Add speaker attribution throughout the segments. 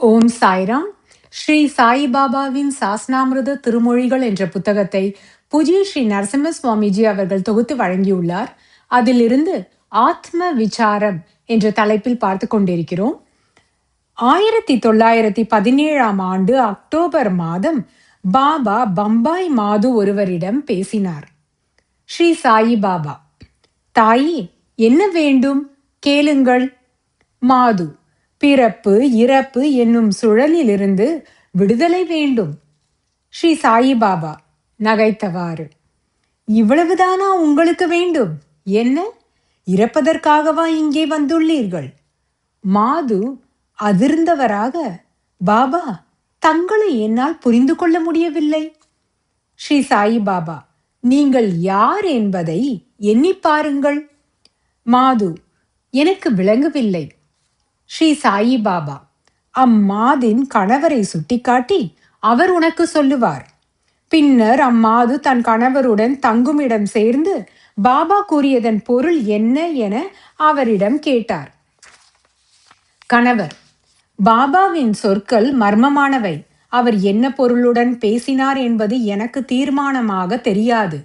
Speaker 1: ஓம் சாய்ராம். ஸ்ரீ சாயிபாபாவின் சாஸ்னாமிருத திருமொழிகள் என்ற புத்தகத்தை பூஜ்ய ஸ்ரீ நரசிம்ம சுவாமிஜி அவர்கள் தொகுத்து வழங்கியுள்ளார். அதிலிருந்து ஆத்ம விசாரம் என்ற தலைப்பில் பார்த்து கொண்டிருக்கிறோம். 1917 அக்டோபர் மாதம் பாபா பம்பாய் மாது ஒருவரிடம் பேசினார். ஸ்ரீ சாயிபாபா: தாயி, என்ன வேண்டும்? கேளுங்கள். மாது: பிறப்பு இறப்பு என்னும் சுழலிலிருந்து விடுதலை வேண்டும். ஸ்ரீ சாயிபாபா நகைத்தவாறு: இவ்வளவுதானா உங்களுக்கு வேண்டும்? என்ன, இறப்பதற்காகவா இங்கே வந்துள்ளீர்கள்? மாது அதிர்ந்தவராக: பாபா, தங்களை என்னால் புரிந்து கொள்ள முடியவில்லை. ஸ்ரீ சாயிபாபா: நீங்கள் யார் என்பதை எண்ணி பாருங்கள். மாது: எனக்கு விளங்கவில்லை. ஸ்ரீ சாயிபாபா அம்மாதின் கணவரை சுட்டிக்காட்டி, அவர் உனக்கு சொல்லுவார். பின்னர் அம்மாது தன் கணவருடன் தங்குமிடம் சேர்ந்து பாபா கூறியதன் பொருள் என்ன என அவரிடம் கேட்டார். கணவர்: பாபாவின் சொற்கள் மர்மமானவை. அவர் என்ன பொருளுடன் பேசினார் என்பது எனக்கு தீர்மானமாக தெரியாது.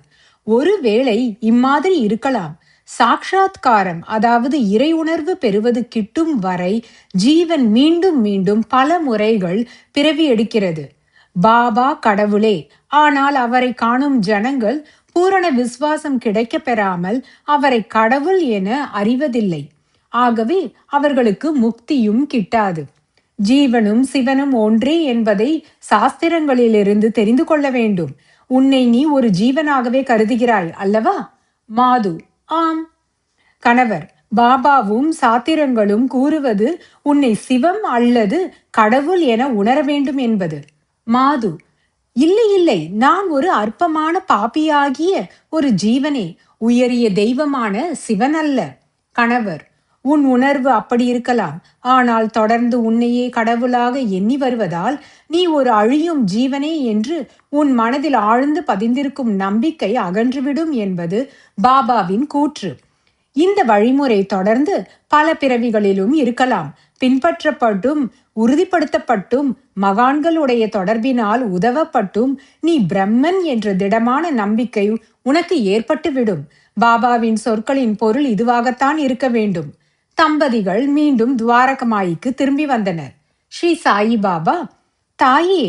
Speaker 1: ஒருவேளை இம்மாதிரி இருக்கலாம்: சாக்ஷாத்காரம், அதாவது இறை உணர்வு பெறுவது கிட்டும் வரை ஜீவன் மீண்டும் மீண்டும் பல முறைகள் பிறவி எடுக்கிறது. பாபா கடவுளே, ஆனால் அவரை காணும் ஜனங்கள் பூரண விசுவாசம் கிடைக்க பெறாமல் அவரை கடவுள் என அறிவதில்லை. ஆகவே அவர்களுக்கு முக்தியும் கிட்டாது. ஜீவனும் சிவனும் ஒன்றே என்பதை சாஸ்திரங்களிலிருந்து தெரிந்து கொள்ள வேண்டும். உன்னை நீ ஒரு ஜீவனாகவே கருதுகிறாய் அல்லவா? மாது: ஆம். கணவர்: பாபாவும் சாத்திரங்களும் கூறுவது உன்னை சிவம் அல்லது கடவுள் என உணர வேண்டும் என்பது. மாது: இல்லை இல்லை, நான் ஒரு அற்பமான பாப்பியாகிய ஒரு ஜீவனே, உயரிய தெய்வமான சிவன் அல்ல. கணவர்: உன் உணர்வு அப்படி இருக்கலாம். ஆனால் தொடர்ந்து உன்னையே கடவுளாக எண்ணி வருவதால் நீ ஒரு அழியும் ஜீவனே என்று உன் மனதில் ஆழ்ந்து பதிந்திருக்கும் நம்பிக்கை அகன்றுவிடும் என்பது பாபாவின் கூற்று. இந்த வழிமுறை தொடர்ந்து பல பிறவிகளிலும் இருக்கலாம். பின்பற்றப்பட்டும் உறுதிப்படுத்தப்பட்டும் மகான்களுடைய தொடர்பினால் உதவப்பட்டும் நீ பிரம்மன் என்ற திடமான நம்பிக்கை உனக்கு ஏற்பட்டுவிடும். பாபாவின் சொற்களின் பொருள் இதுவாகத்தான் இருக்க வேண்டும். தம்பதிகள் மீண்டும் துவாரகமாய்க்கு திரும்பி வந்தனர். ஸ்ரீ சாயிபாபா: தாயே,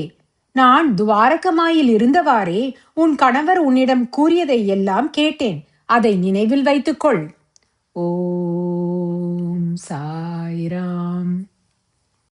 Speaker 1: நான் துவாரகமாயில் இருந்தவாறே உன் கணவர் உன்னிடம் கூறியதை எல்லாம் கேட்டேன். அதை நினைவில் வைத்துக்கொள். ஓம் சாய்ராம்.